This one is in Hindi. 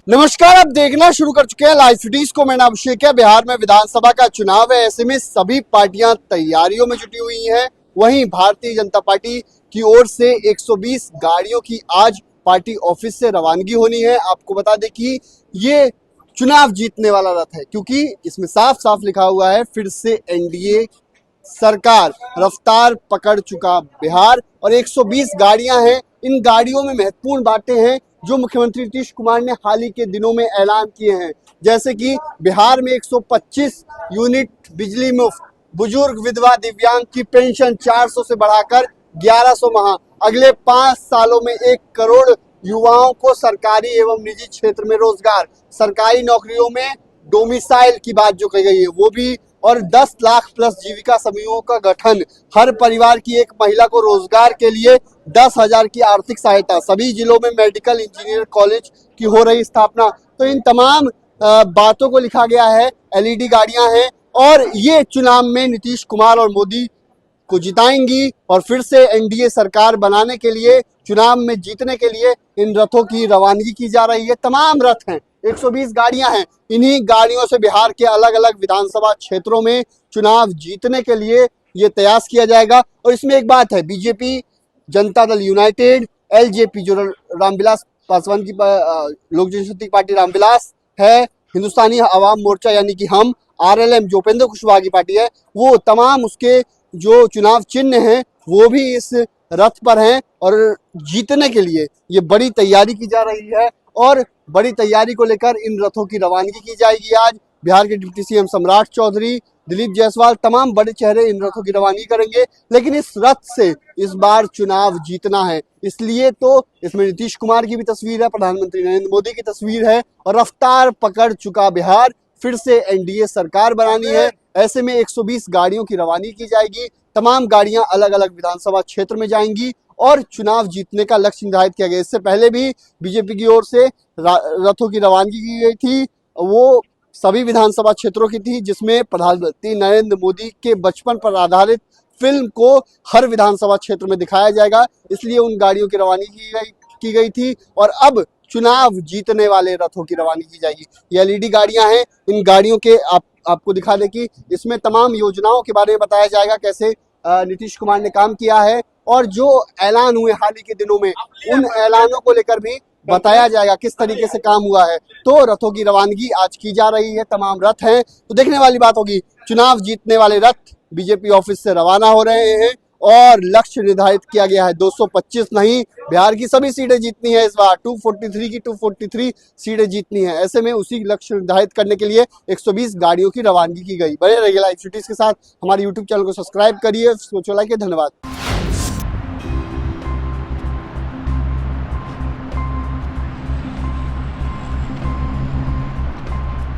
नमस्कार, आप देखना शुरू कर चुके हैं लाइव सिटीज को। मैं अभिषेक है। बिहार में विधानसभा का चुनाव है, ऐसे में सभी पार्टियां तैयारियों में जुटी हुई हैं। वहीं भारतीय जनता पार्टी की ओर से 120 गाड़ियों की आज पार्टी ऑफिस से रवानगी होनी है। आपको बता दें कि ये चुनाव जीतने वाला रथ है, क्योंकि इसमें साफ साफ लिखा हुआ है फिर से एनडीए सरकार, रफ्तार पकड़ चुका बिहार। और 120 गाड़ियां हैं। इन गाड़ियों में महत्वपूर्ण बातें हैं जो मुख्यमंत्री नीतीश कुमार ने हाल ही के दिनों में ऐलान किए हैं, जैसे कि बिहार में 125 यूनिट बिजली मुफ्त, बुजुर्ग, विधवा, दिव्यांग की पेंशन 400 से बढ़ाकर 1100 माह, अगले 5 सालों में 1 करोड़ युवाओं को सरकारी एवं निजी क्षेत्र में रोजगार, सरकारी नौकरियों में डोमिसाइल की बात जो कही गई है वो भी, और 10 लाख प्लस जीविका समूहों का गठन, हर परिवार की एक महिला को रोजगार के लिए 10,000 की आर्थिक सहायता, सभी जिलों में मेडिकल इंजीनियर कॉलेज की हो रही स्थापना। तो इन तमाम बातों को लिखा गया है। एलईडी गाड़ियां हैं और ये चुनाव में नीतीश कुमार और मोदी को जिताएंगी और फिर से एनडीए सरकार बनाने के लिए, चुनाव में जीतने के लिए इन रथों की रवानगी की जा रही है। तमाम रथ हैं, 120 गाड़ियां हैं। इन्हीं गाड़ियों से बिहार के अलग अलग विधानसभा क्षेत्रों में चुनाव जीतने के लिए ये प्रयास किया जाएगा। और इसमें एक बात है, BJP, Janata Dal United, LJP जो रामविलास पासवान की लोक जनशक्ति पार्टी रामविलास है, हिंदुस्तानी अवाम मोर्चा यानी कि हम, आरएलएम जो उपेंद्र कुशवाहा की पार्टी है, वो तमाम उसके जो चुनाव चिन्ह हैं वो भी इस रथ पर हैं। और जीतने के लिए ये बड़ी तैयारी की जा रही है और बड़ी तैयारी को लेकर इन रथों की रवानगी की जाएगी। आज बिहार के डिप्टी सीएम सम्राट चौधरी, दिलीप जायसवाल, तमाम बड़े चेहरे इन रथों की रवानगी करेंगे। लेकिन इस रथ से इस बार चुनाव जीतना है, इसलिए तो इसमें नीतीश कुमार की भी तस्वीर है, प्रधानमंत्री नरेंद्र मोदी की तस्वीर है, और रफ्तार पकड़ चुका बिहार, फिर से एनडीए सरकार बनानी है। ऐसे में 120 गाड़ियों की रवानगी की जाएगी। तमाम गाड़ियां अलग अलग विधानसभा क्षेत्र में जाएंगी और चुनाव जीतने का लक्ष्य निर्धारित किया गया। इससे पहले भी बीजेपी की ओर से रथों की रवानगी की गई थी, वो सभी विधानसभा क्षेत्रों की थी, जिसमें प्रधानमंत्री नरेंद्र मोदी के बचपन पर आधारित फिल्म को हर विधानसभा क्षेत्र में दिखाया जाएगा, इसलिए उन गाड़ियों की रवानगी की गई थी। और अब चुनाव जीतने वाले रथों की रवानगी की जाएगी। ये एलईडी गाड़ियां हैं। इन गाड़ियों के आपको दिखा दें कि इसमें तमाम योजनाओं के बारे में बताया जाएगा, कैसे नीतीश कुमार ने काम किया है, और जो ऐलान हुए हाल ही के दिनों में उन ऐलानों को लेकर भी बताया जाएगा किस तरीके से काम हुआ है। तो रथों की रवानगी आज की जा रही है। तमाम रथ हैं, तो देखने वाली बात होगी। चुनाव जीतने वाले रथ बीजेपी ऑफिस से रवाना हो रहे हैं और लक्ष्य निर्धारित किया गया है 225 नहीं, बिहार की सभी सीटें जीतनी है इस बार। 243 की 243 सीटें जीतनी है। ऐसे में उसी लक्ष्य निर्धारित करने के लिए 120 गाड़ियों की रवानगी की गई। बने रहिए लाइव सिटीज के साथ। हमारे यूट्यूब चैनल को सब्सक्राइब करिए, सोचो लाइक, धन्यवाद।